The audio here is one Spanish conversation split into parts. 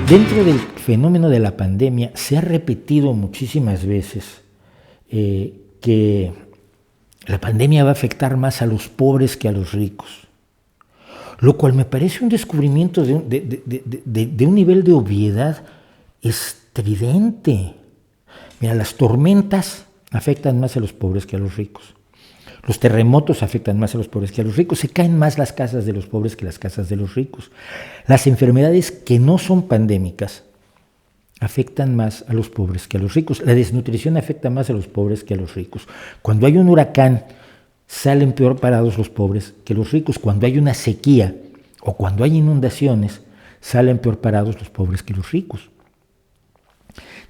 Dentro del fenómeno de la pandemia se ha repetido muchísimas veces que la pandemia va a afectar más a los pobres que a los ricos, lo cual me parece un descubrimiento de un nivel de obviedad estridente. Mira, las tormentas afectan más a los pobres que a los ricos. Los terremotos afectan más a los pobres que a los ricos. Se caen más las casas de los pobres que las casas de los ricos. Las enfermedades que no son pandémicas afectan más a los pobres que a los ricos. La desnutrición afecta más a los pobres que a los ricos. Cuando hay un huracán, salen peor parados los pobres que los ricos. Cuando hay una sequía o cuando hay inundaciones, salen peor parados los pobres que los ricos.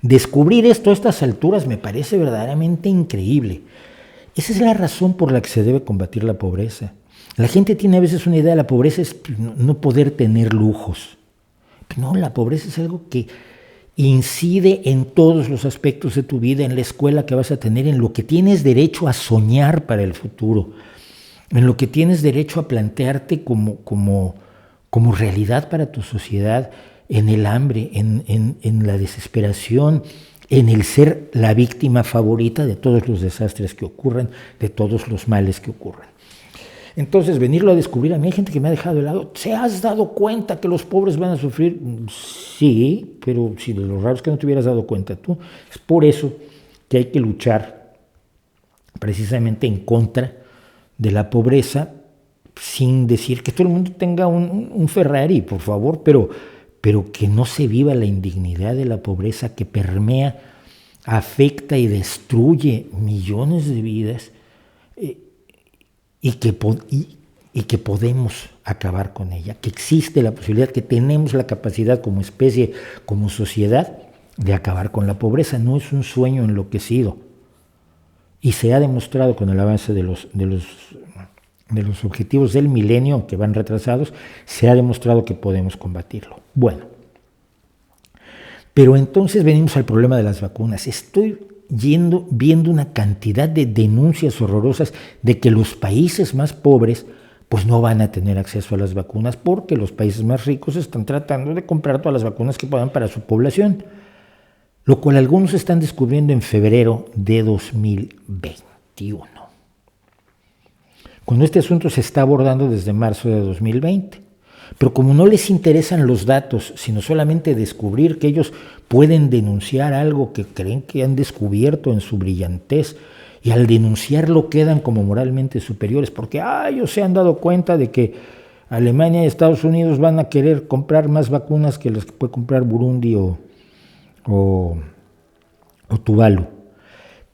Descubrir esto a estas alturas me parece verdaderamente increíble. Esa es la razón por la que se debe combatir la pobreza. La gente tiene a veces una idea de la pobreza es no poder tener lujos. No, la pobreza es algo que incide en todos los aspectos de tu vida, en la escuela que vas a tener, en lo que tienes derecho a soñar para el futuro, en lo que tienes derecho a plantearte como realidad para tu sociedad, en el hambre, en la desesperación, en el ser la víctima favorita de todos los desastres que ocurren, de todos los males que ocurren. Entonces, venirlo a descubrir, a mí hay gente que me ha dejado de lado. ¿Se has dado cuenta que los pobres van a sufrir? Sí, pero si de lo raro es que no te hubieras dado cuenta tú. Es por eso que hay que luchar precisamente en contra de la pobreza, sin decir que todo el mundo tenga un Ferrari, por favor, pero que no se viva la indignidad de la pobreza que permea, afecta y destruye millones de vidas y que podemos acabar con ella, que existe la posibilidad, que tenemos la capacidad como especie, como sociedad, de acabar con la pobreza. No es un sueño enloquecido. Y se ha demostrado con el avance de los objetivos del milenio, que van retrasados, se ha demostrado que podemos combatirlo. Bueno, pero entonces venimos al problema de las vacunas. Estoy viendo una cantidad de denuncias horrorosas de que los países más pobres pues no van a tener acceso a las vacunas porque los países más ricos están tratando de comprar todas las vacunas que puedan para su población, lo cual algunos están descubriendo en febrero de 2021. Cuando este asunto se está abordando desde marzo de 2020. Pero como no les interesan los datos, sino solamente descubrir que ellos pueden denunciar algo que creen que han descubierto en su brillantez, y al denunciarlo quedan como moralmente superiores, porque ellos se han dado cuenta de que Alemania y Estados Unidos van a querer comprar más vacunas que las que puede comprar Burundi o Tuvalu.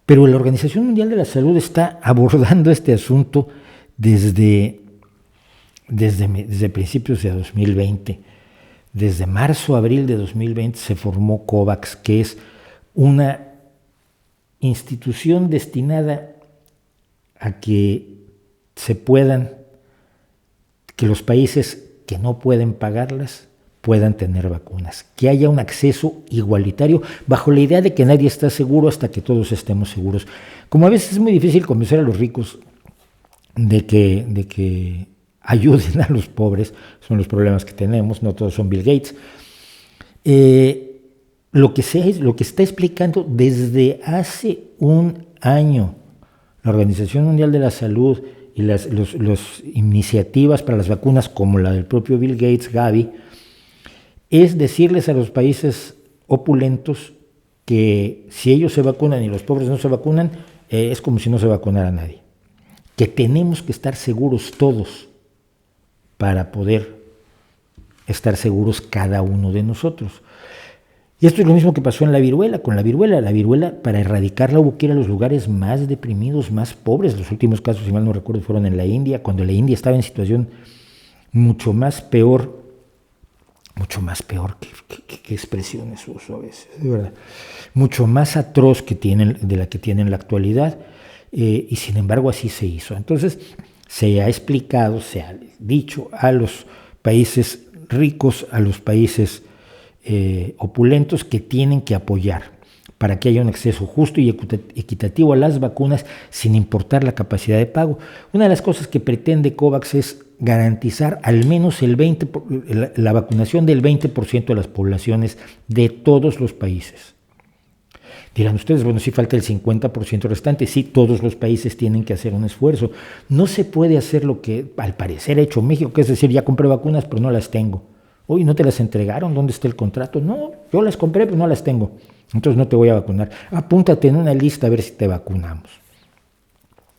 Pero la Organización Mundial de la Salud está abordando este asunto desde principios de 2020. Desde marzo, abril de 2020 se formó COVAX, que es una institución destinada a que los países que no pueden pagarlas puedan tener vacunas, que haya un acceso igualitario bajo la idea de que nadie está seguro hasta que todos estemos seguros. Como a veces es muy difícil convencer a los ricos de que ayuden a los pobres, son los problemas que tenemos, no todos son Bill Gates. Lo que está explicando desde hace un año la Organización Mundial de la Salud y las iniciativas para las vacunas, como la del propio Bill Gates, Gavi, es decirles a los países opulentos que si ellos se vacunan y los pobres no se vacunan, es como si no se vacunara nadie. Que tenemos que estar seguros todos para poder estar seguros cada uno de nosotros. Y esto es lo mismo que pasó en la viruela, con la viruela. La viruela, para erradicarla hubo que ir a los lugares más deprimidos, más pobres. Los últimos casos, si mal no recuerdo, fueron en la India, cuando la India estaba en situación mucho más peor, ¿qué expresiones uso a veces, de verdad, mucho más atroz de la que tienen en la actualidad, y sin embargo así se hizo. Entonces se ha explicado, se ha dicho a los países ricos, a los países opulentos, que tienen que apoyar para que haya un acceso justo y equitativo a las vacunas sin importar la capacidad de pago. Una de las cosas que pretende COVAX es garantizar al menos la vacunación del 20% de las poblaciones de todos los países. Dirán ustedes, bueno, si falta el 50% restante, sí, todos los países tienen que hacer un esfuerzo. No se puede hacer lo que al parecer ha hecho México, que es decir, ya compré vacunas, pero no las tengo. Oye, ¿no te las entregaron? ¿Dónde está el contrato? No, yo las compré, pero no las tengo. Entonces no te voy a vacunar. Apúntate en una lista a ver si te vacunamos.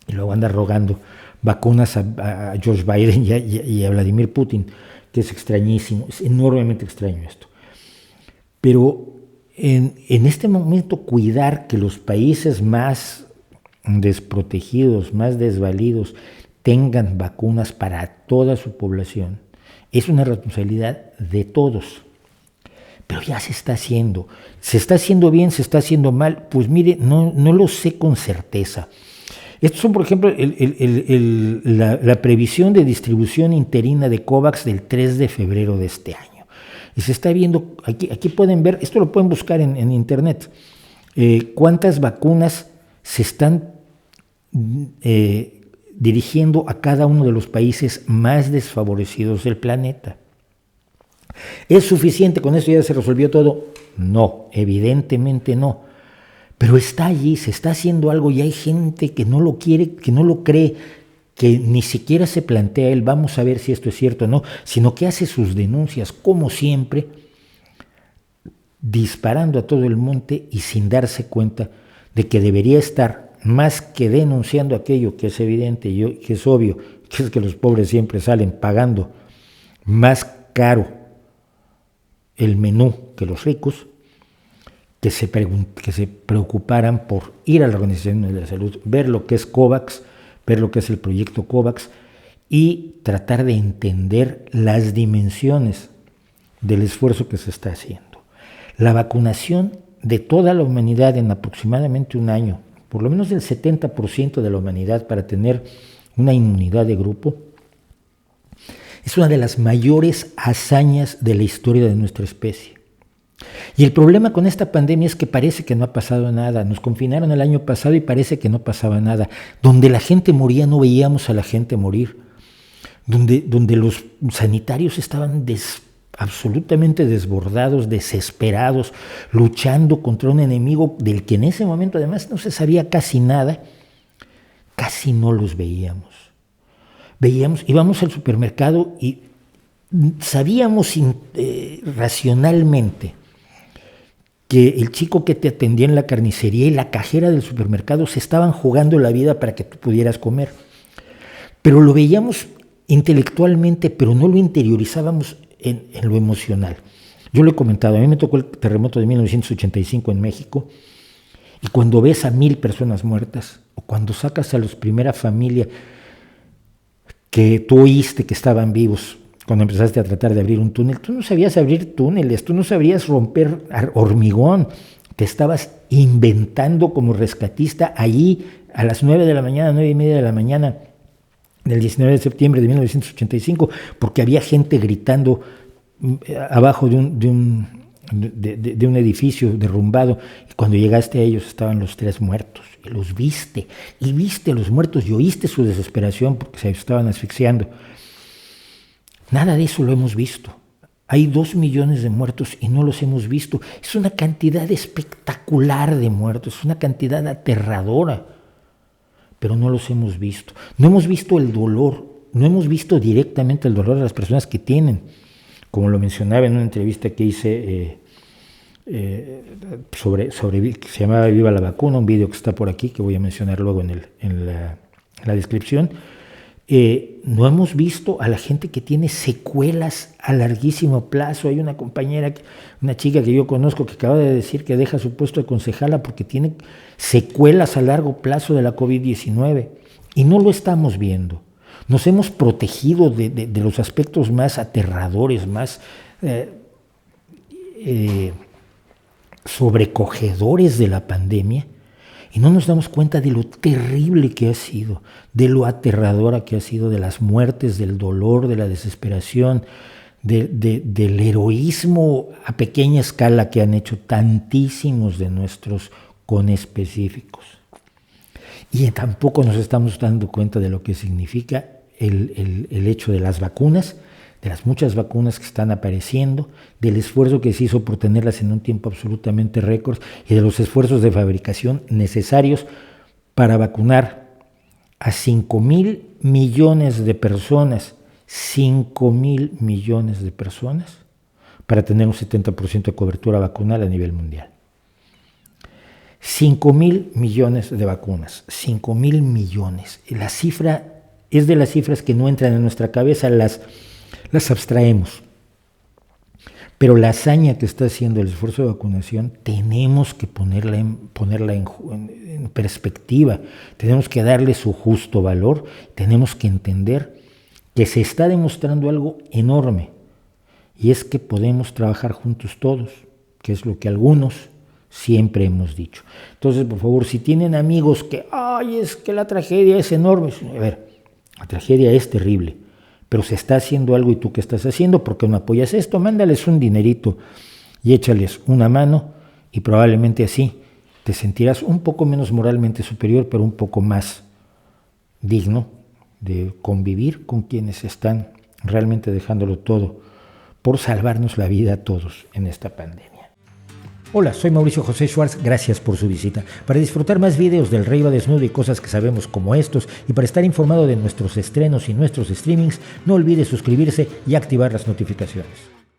Y luego anda rogando vacunas a George Biden y a Vladimir Putin, que es extrañísimo, es enormemente extraño esto. Pero en este momento cuidar que los países más desprotegidos, más desvalidos, tengan vacunas para toda su población, es una responsabilidad de todos. Pero ya se está haciendo. ¿Se está haciendo bien? ¿Se está haciendo mal? Pues mire, no lo sé con certeza. Estos son, por ejemplo, la previsión de distribución interina de COVAX del 3 de febrero de este año. Y se está viendo, aquí pueden ver, esto lo pueden buscar en internet, cuántas vacunas se están dirigiendo a cada uno de los países más desfavorecidos del planeta. ¿Es suficiente? ¿Con eso ya se resolvió todo? No, evidentemente no. Pero está allí, se está haciendo algo y hay gente que no lo quiere, que no lo cree, que ni siquiera se plantea él, vamos a ver si esto es cierto o no, sino que hace sus denuncias, como siempre, disparando a todo el monte y sin darse cuenta de que debería estar más que denunciando aquello que es evidente y que es obvio, que es que los pobres siempre salen pagando más caro el menú que los ricos, que se preocuparan por ir a la Organización Mundial de la Salud, ver lo que es COVAX, ver lo que es el proyecto COVAX y tratar de entender las dimensiones del esfuerzo que se está haciendo. La vacunación de toda la humanidad en aproximadamente un año, por lo menos del 70% de la humanidad para tener una inmunidad de grupo, es una de las mayores hazañas de la historia de nuestra especie. Y el problema con esta pandemia es que parece que no ha pasado nada. Nos confinaron el año pasado y parece que no pasaba nada. Donde la gente moría no veíamos a la gente morir. Donde los sanitarios estaban absolutamente desbordados, desesperados, luchando contra un enemigo del que en ese momento además no se sabía casi nada, casi no los veíamos. Íbamos al supermercado y sabíamos racionalmente que el chico que te atendía en la carnicería y la cajera del supermercado se estaban jugando la vida para que tú pudieras comer. Pero lo veíamos intelectualmente, pero no lo interiorizábamos en lo emocional. Yo lo he comentado, a mí me tocó el terremoto de 1985 en México, y cuando ves a 1,000 personas muertas, o cuando sacas a los primera familia que tú oíste que estaban vivos, cuando empezaste a tratar de abrir un túnel, tú no sabías abrir túneles, tú no sabrías romper hormigón, te estabas inventando como rescatista allí a las 9 de la mañana, 9:30 de la mañana del 19 de septiembre de 1985, porque había gente gritando abajo de un edificio derrumbado, y cuando llegaste a ellos estaban los 3 muertos, y los viste a los muertos y oíste su desesperación porque se estaban asfixiando. Nada de eso lo hemos visto. Hay 2 millones de muertos y no los hemos visto. Es una cantidad espectacular de muertos, es una cantidad aterradora, pero no los hemos visto. No hemos visto el dolor, no hemos visto directamente el dolor de las personas que tienen, como lo mencionaba en una entrevista que hice sobre que se llamaba Viva la Vacuna, un video que está por aquí, que voy a mencionar luego en la descripción. No hemos visto a la gente que tiene secuelas a larguísimo plazo. Hay una compañera, una chica que yo conozco, que acaba de decir que deja su puesto de concejala porque tiene secuelas a largo plazo de la COVID-19 y no lo estamos viendo. Nos hemos protegido de los aspectos más aterradores, más sobrecogedores de la pandemia, y no nos damos cuenta de lo terrible que ha sido, de lo aterradora que ha sido, de las muertes, del dolor, de la desesperación, del heroísmo a pequeña escala que han hecho tantísimos de nuestros conespecíficos. Y tampoco nos estamos dando cuenta de lo que significa el hecho de las vacunas, de las muchas vacunas que están apareciendo, del esfuerzo que se hizo por tenerlas en un tiempo absolutamente récord y de los esfuerzos de fabricación necesarios para vacunar a 5,000 millones de personas, 5,000 millones de personas, para tener un 70% de cobertura vacunal a nivel mundial. 5,000 millones de vacunas, 5,000 millones. La cifra es de las cifras que no entran en nuestra cabeza, las abstraemos. Pero la hazaña que está haciendo el esfuerzo de vacunación tenemos que ponerla en perspectiva, tenemos que darle su justo valor, tenemos que entender que se está demostrando algo enorme, y es que podemos trabajar juntos todos, que es lo que algunos siempre hemos dicho. Entonces, por favor, si tienen amigos que, es que la tragedia es enorme, a ver, la tragedia es terrible, pero se está haciendo algo, y tú qué estás haciendo, ¿por qué no apoyas esto? Mándales un dinerito y échales una mano, y probablemente así te sentirás un poco menos moralmente superior, pero un poco más digno de convivir con quienes están realmente dejándolo todo por salvarnos la vida a todos en esta pandemia. Hola, soy Mauricio José Schwartz, gracias por su visita. Para disfrutar más videos del Rey va Desnudo y cosas que sabemos como estos, y para estar informado de nuestros estrenos y nuestros streamings, no olvide suscribirse y activar las notificaciones.